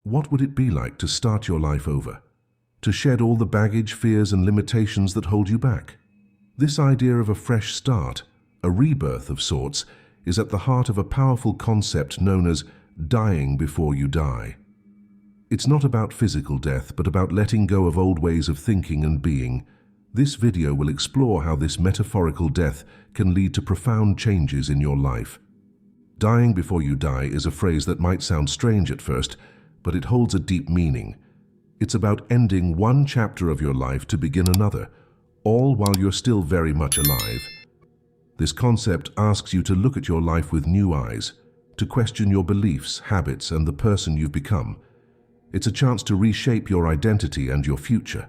What would it be like to start your life over? To shed all the baggage, fears, and limitations that hold you back? This idea of a fresh start, a rebirth of sorts, is at the heart of a powerful concept known as dying before you die. It's not about physical death, but about letting go of old ways of thinking and being. This video will explore how this metaphorical death can lead to profound changes in your life. Dying before you die is a phrase that might sound strange at first, but it holds a deep meaning. It's about ending one chapter of your life to begin another, all while you're still very much alive. This concept asks you to look at your life with new eyes, to question your beliefs, habits, and the person you've become. It's a chance to reshape your identity and your future.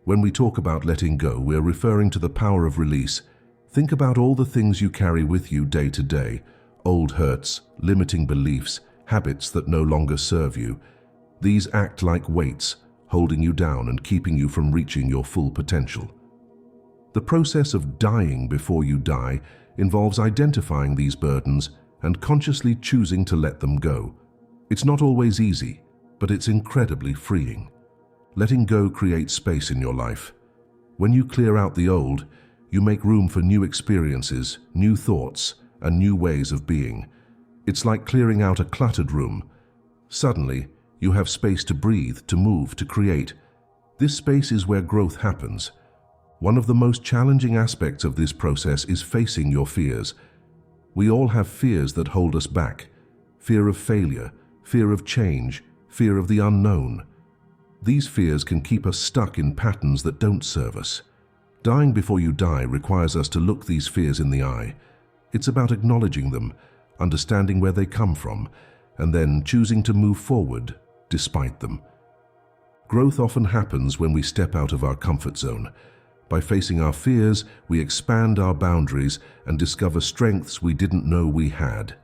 When we talk about letting go, we're referring to the power of release. Think about all the things you carry with you day to day, old hurts, limiting beliefs, habits that no longer serve you. These act like weights, holding you down and keeping you from reaching your full potential. The process of dying before you die involves identifying these burdens and consciously choosing to let them go. It's not always easy, but it's incredibly freeing. Letting go creates space in your life. When you clear out the old, you make room for new experiences, new thoughts, and new ways of being. It's like clearing out a cluttered room. Suddenly, you have space to breathe, to move, to create. This space is where growth happens. One of the most challenging aspects of this process is facing your fears. We all have fears that hold us back. Fear of failure, fear of change, fear of the unknown. These fears can keep us stuck in patterns that don't serve us. Dying before you die requires us to look these fears in the eye. It's about acknowledging them, understanding where they come from, and then choosing to move forward despite them. Growth often happens when we step out of our comfort zone. By facing our fears, we expand our boundaries and discover strengths we didn't know we had.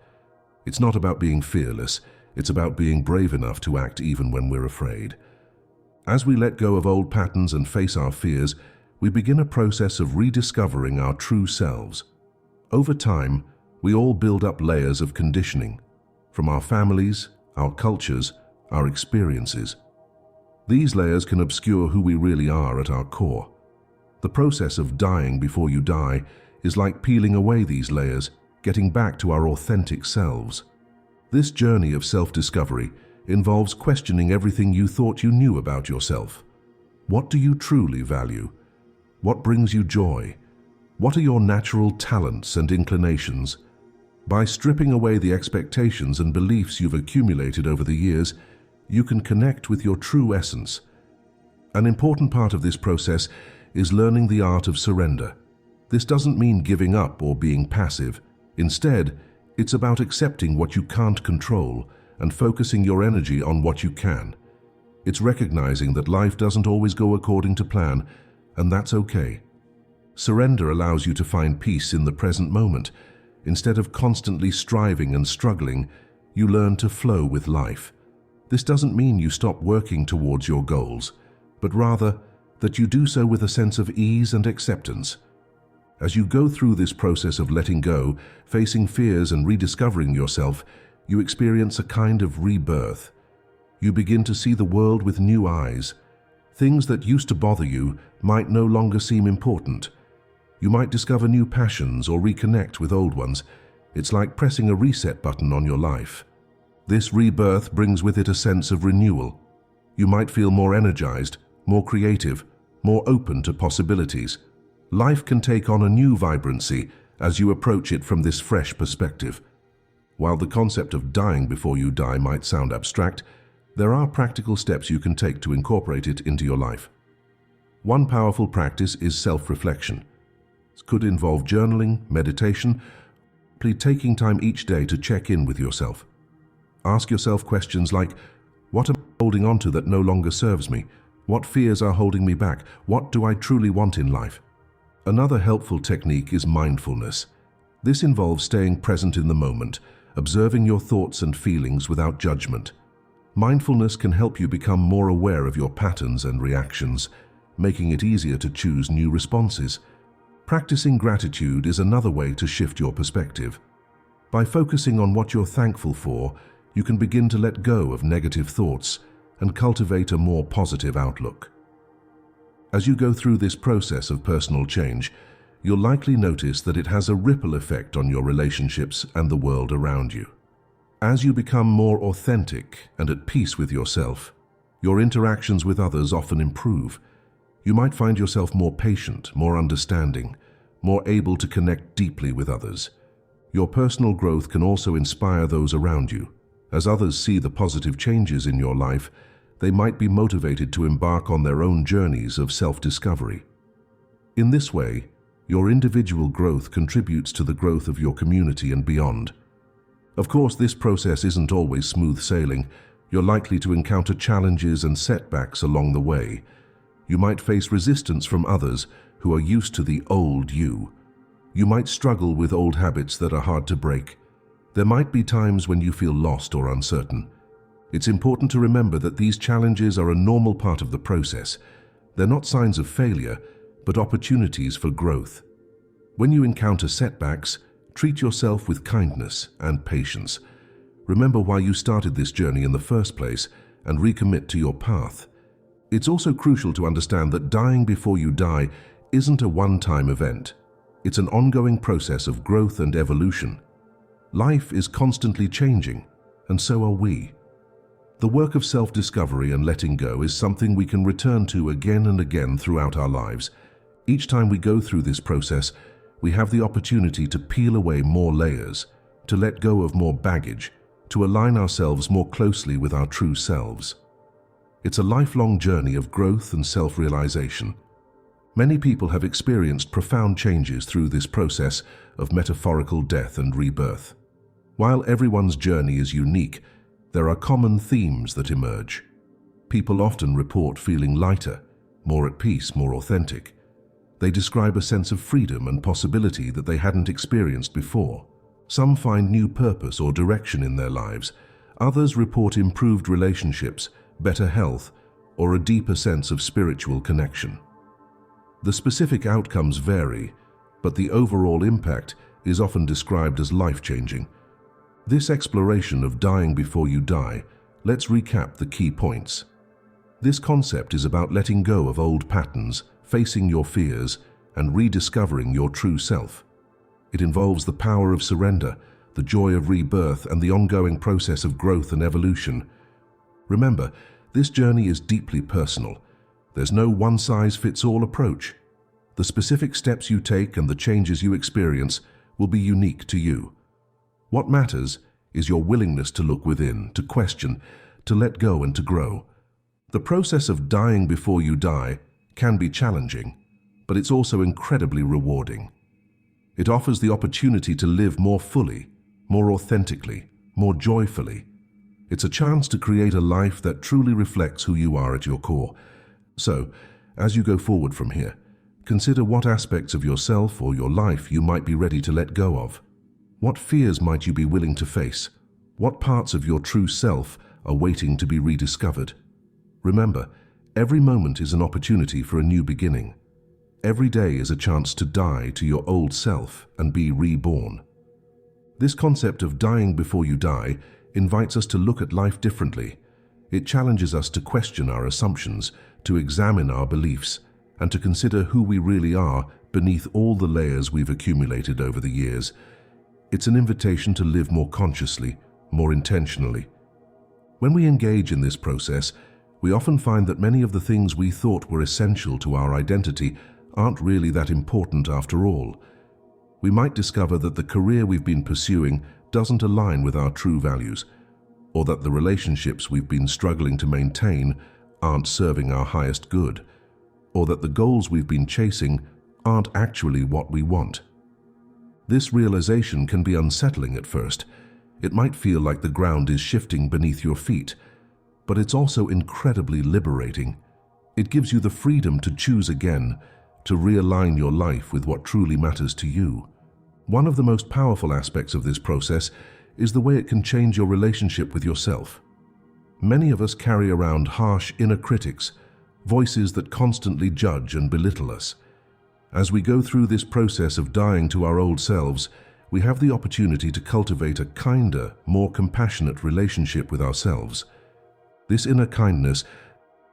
It's not about being fearless, it's about being brave enough to act even when we're afraid. As we let go of old patterns and face our fears, we begin a process of rediscovering our true selves. Over time, we all build up layers of conditioning, from our families, our cultures, our experiences. These layers can obscure who we really are at our core. The process of dying before you die is like peeling away these layers, getting back to our authentic selves. This journey of self-discovery involves questioning everything you thought you knew about yourself. What do you truly value? What brings you joy? What are your natural talents and inclinations? By stripping away the expectations and beliefs you've accumulated over the years, you can connect with your true essence. An important part of this process is learning the art of surrender. This doesn't mean giving up or being passive. Instead, it's about accepting what you can't control and focusing your energy on what you can. It's recognizing that life doesn't always go according to plan, and that's okay. Surrender allows you to find peace in the present moment. Instead of constantly striving and struggling, you learn to flow with life. This doesn't mean you stop working towards your goals, but rather that you do so with a sense of ease and acceptance. As you go through this process of letting go, facing fears and rediscovering yourself, you experience a kind of rebirth. You begin to see the world with new eyes. Things that used to bother you might no longer seem important. You might discover new passions or reconnect with old ones. It's like pressing a reset button on your life. This rebirth brings with it a sense of renewal. You might feel more energized, more creative, more open to possibilities. Life can take on a new vibrancy as you approach it from this fresh perspective. While the concept of dying before you die might sound abstract, there are practical steps you can take to incorporate it into your life. One powerful practice is self-reflection. This could involve journaling, meditation, taking time each day to check in with yourself. Ask yourself questions like, what am I holding on to that no longer serves me? What fears are holding me back? What do I truly want in life? Another helpful technique is mindfulness. This involves staying present in the moment, observing your thoughts and feelings without judgment. Mindfulness can help you become more aware of your patterns and reactions, making it easier to choose new responses. Practicing gratitude is another way to shift your perspective. By focusing on what you're thankful for, you can begin to let go of negative thoughts and cultivate a more positive outlook. As you go through this process of personal change, you'll likely notice that it has a ripple effect on your relationships and the world around you. As you become more authentic and at peace with yourself, your interactions with others often improve. You might find yourself more patient, more understanding, more able to connect deeply with others. Your personal growth can also inspire those around you. As others see the positive changes in your life, they might be motivated to embark on their own journeys of self-discovery. In this way, your individual growth contributes to the growth of your community and beyond. Of course, this process isn't always smooth sailing. You're likely to encounter challenges and setbacks along the way. You might face resistance from others who are used to the old you. You might struggle with old habits that are hard to break. There might be times when you feel lost or uncertain. It's important to remember that these challenges are a normal part of the process. They're not signs of failure, but opportunities for growth. When you encounter setbacks, treat yourself with kindness and patience. Remember why you started this journey in the first place and recommit to your path. It's also crucial to understand that dying before you die isn't a one-time event. It's an ongoing process of growth and evolution. Life is constantly changing, and so are we. The work of self-discovery and letting go is something we can return to again and again throughout our lives. Each time we go through this process, we have the opportunity to peel away more layers, to let go of more baggage, to align ourselves more closely with our true selves. It's a lifelong journey of growth and self-realization. Many people have experienced profound changes through this process of metaphorical death and rebirth. While everyone's journey is unique, there are common themes that emerge. People often report feeling lighter, more at peace, more authentic. They describe a sense of freedom and possibility that they hadn't experienced before. Some find new purpose or direction in their lives. Others report improved relationships, better health, or a deeper sense of spiritual connection. The specific outcomes vary, but the overall impact is often described as life-changing. This exploration of dying before you die, let's recap the key points. This concept is about letting go of old patterns, facing your fears, and rediscovering your true self. It involves the power of surrender, the joy of rebirth, and the ongoing process of growth and evolution. Remember, this journey is deeply personal. There's no one-size-fits-all approach. The specific steps you take and the changes you experience will be unique to you. What matters is your willingness to look within, to question, to let go, and to grow. The process of dying before you die can be challenging, but it's also incredibly rewarding. It offers the opportunity to live more fully, more authentically, more joyfully. It's a chance to create a life that truly reflects who you are at your core. So, as you go forward from here, consider what aspects of yourself or your life you might be ready to let go of. What fears might you be willing to face? What parts of your true self are waiting to be rediscovered? Remember, every moment is an opportunity for a new beginning. Every day is a chance to die to your old self and be reborn. This concept of dying before you die invites us to look at life differently. It challenges us to question our assumptions, to examine our beliefs, and to consider who we really are beneath all the layers we've accumulated over the years. It's an invitation to live more consciously, more intentionally. When we engage in this process, we often find that many of the things we thought were essential to our identity aren't really that important after all. We might discover that the career we've been pursuing doesn't align with our true values, or that the relationships we've been struggling to maintain aren't serving our highest good, or that the goals we've been chasing aren't actually what we want. This realization can be unsettling at first. It might feel like the ground is shifting beneath your feet, but it's also incredibly liberating. It gives you the freedom to choose again, to realign your life with what truly matters to you. One of the most powerful aspects of this process is the way it can change your relationship with yourself. Many of us carry around harsh inner critics, voices that constantly judge and belittle us. As we go through this process of dying to our old selves, we have the opportunity to cultivate a kinder, more compassionate relationship with ourselves. This inner kindness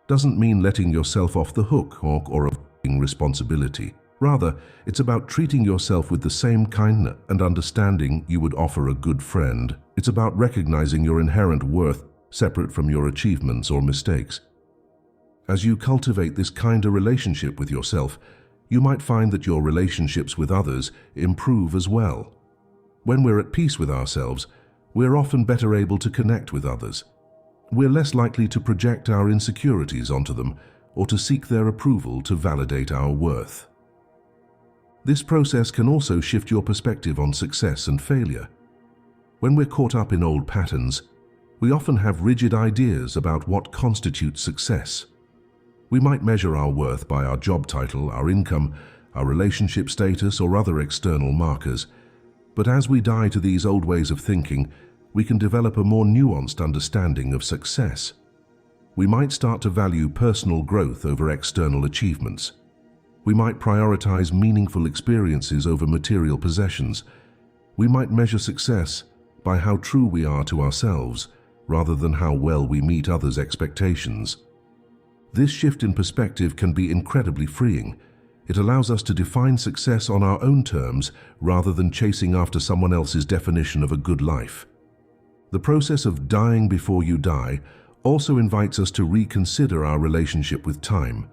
doesn't mean letting yourself off the hook or avoiding responsibility. Rather, it's about treating yourself with the same kindness and understanding you would offer a good friend. It's about recognizing your inherent worth separate from your achievements or mistakes. As you cultivate this kinder relationship with yourself, you might find that your relationships with others improve as well. When we're at peace with ourselves, we're often better able to connect with others. We're less likely to project our insecurities onto them or to seek their approval to validate our worth. This process can also shift your perspective on success and failure. When we're caught up in old patterns, we often have rigid ideas about what constitutes success. We might measure our worth by our job title, our income, our relationship status, or other external markers. But as we die to these old ways of thinking, we can develop a more nuanced understanding of success. We might start to value personal growth over external achievements. We might prioritize meaningful experiences over material possessions. We might measure success by how true we are to ourselves, rather than how well we meet others' expectations. This shift in perspective can be incredibly freeing. It allows us to define success on our own terms rather than chasing after someone else's definition of a good life. The process of dying before you die also invites us to reconsider our relationship with time.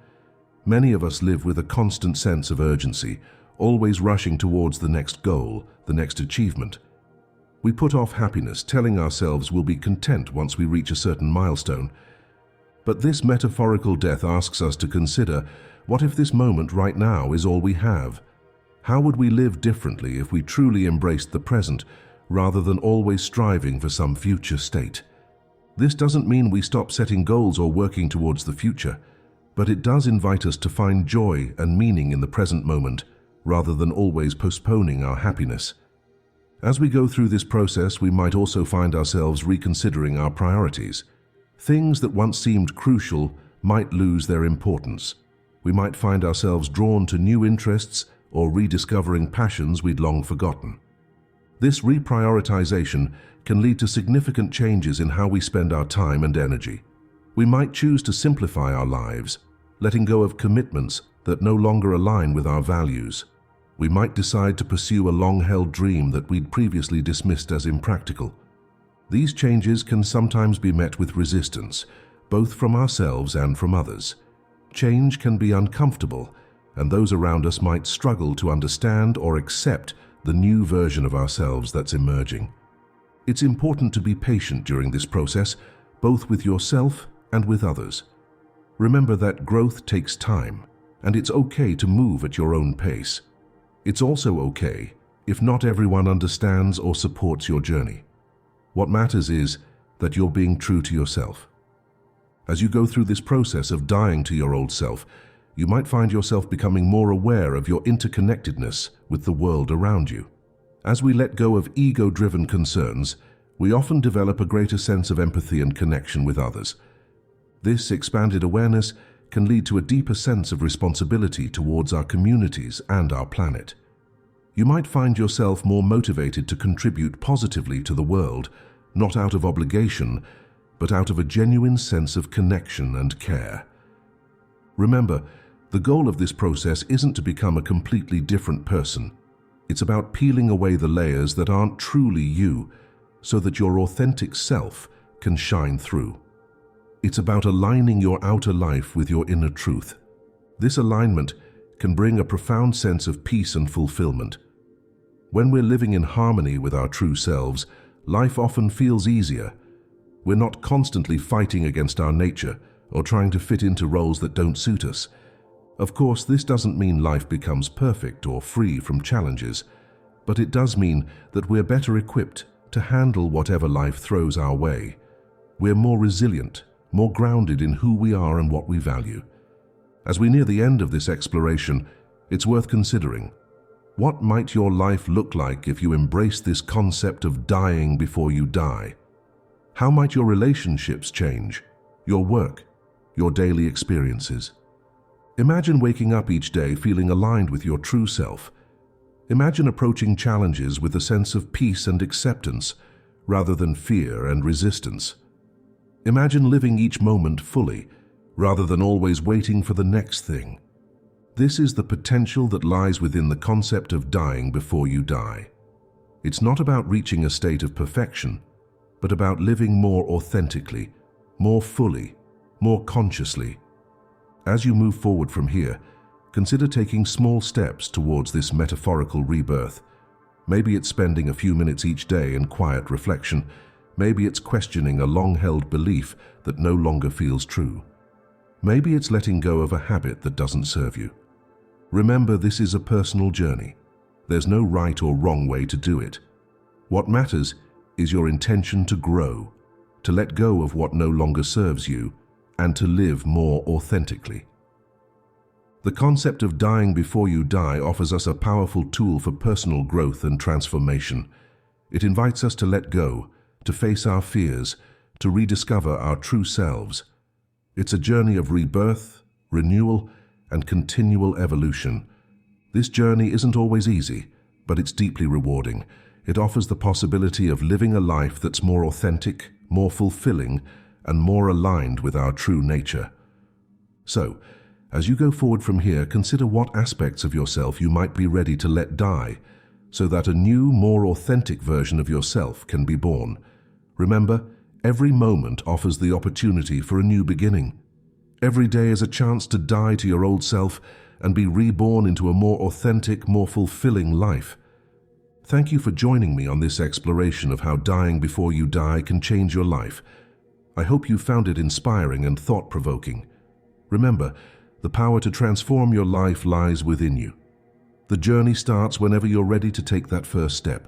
Many of us live with a constant sense of urgency, always rushing towards the next goal, the next achievement. We put off happiness, telling ourselves we'll be content once we reach a certain milestone. But this metaphorical death asks us to consider, what if this moment right now is all we have? How would we live differently if we truly embraced the present, rather than always striving for some future state? This doesn't mean we stop setting goals or working towards the future, but it does invite us to find joy and meaning in the present moment, rather than always postponing our happiness. As we go through this process, we might also find ourselves reconsidering our priorities. Things that once seemed crucial might lose their importance. We might find ourselves drawn to new interests or rediscovering passions we'd long forgotten. This reprioritization can lead to significant changes in how we spend our time and energy. We might choose to simplify our lives, letting go of commitments that no longer align with our values. We might decide to pursue a long-held dream that we'd previously dismissed as impractical. These changes can sometimes be met with resistance, both from ourselves and from others. Change can be uncomfortable, and those around us might struggle to understand or accept the new version of ourselves that's emerging. It's important to be patient during this process, both with yourself and with others. Remember that growth takes time, and it's okay to move at your own pace. It's also okay if not everyone understands or supports your journey. What matters is that you're being true to yourself. As you go through this process of dying to your old self, you might find yourself becoming more aware of your interconnectedness with the world around you. As we let go of ego-driven concerns, we often develop a greater sense of empathy and connection with others. This expanded awareness can lead to a deeper sense of responsibility towards our communities and our planet. You might find yourself more motivated to contribute positively to the world, not out of obligation, but out of a genuine sense of connection and care. Remember, the goal of this process isn't to become a completely different person. It's about peeling away the layers that aren't truly you, so that your authentic self can shine through. It's about aligning your outer life with your inner truth. This alignment can bring a profound sense of peace and fulfillment. When we're living in harmony with our true selves, life often feels easier. We're not constantly fighting against our nature or trying to fit into roles that don't suit us. Of course, this doesn't mean life becomes perfect or free from challenges, but it does mean that we're better equipped to handle whatever life throws our way. We're more resilient, more grounded in who we are and what we value. As we near the end of this exploration, it's worth considering, what might your life look like if you embrace this concept of dying before you die? How might your relationships change, your work, your daily experiences? Imagine waking up each day feeling aligned with your true self. Imagine approaching challenges with a sense of peace and acceptance, rather than fear and resistance. Imagine living each moment fully, rather than always waiting for the next thing. This is the potential that lies within the concept of dying before you die. It's not about reaching a state of perfection, but about living more authentically, more fully, more consciously. As you move forward from here, consider taking small steps towards this metaphorical rebirth. Maybe it's spending a few minutes each day in quiet reflection. Maybe it's questioning a long-held belief that no longer feels true. Maybe it's letting go of a habit that doesn't serve you. Remember, this is a personal journey. There's no right or wrong way to do it. What matters is your intention to grow, to let go of what no longer serves you, and to live more authentically. The concept of dying before you die offers us a powerful tool for personal growth and transformation. It invites us to let go, to face our fears, to rediscover our true selves. It's a journey of rebirth, renewal, and continual evolution. This journey isn't always easy, but it's deeply rewarding. It offers the possibility of living a life that's more authentic, more fulfilling, and more aligned with our true nature. So, as you go forward from here, consider what aspects of yourself you might be ready to let die, so that a new, more authentic version of yourself can be born. Remember, every moment offers the opportunity for a new beginning. Every day is a chance to die to your old self and be reborn into a more authentic, more fulfilling life. Thank you for joining me on this exploration of how dying before you die can change your life. I hope you found it inspiring and thought-provoking. Remember, the power to transform your life lies within you. The journey starts whenever you're ready to take that first step.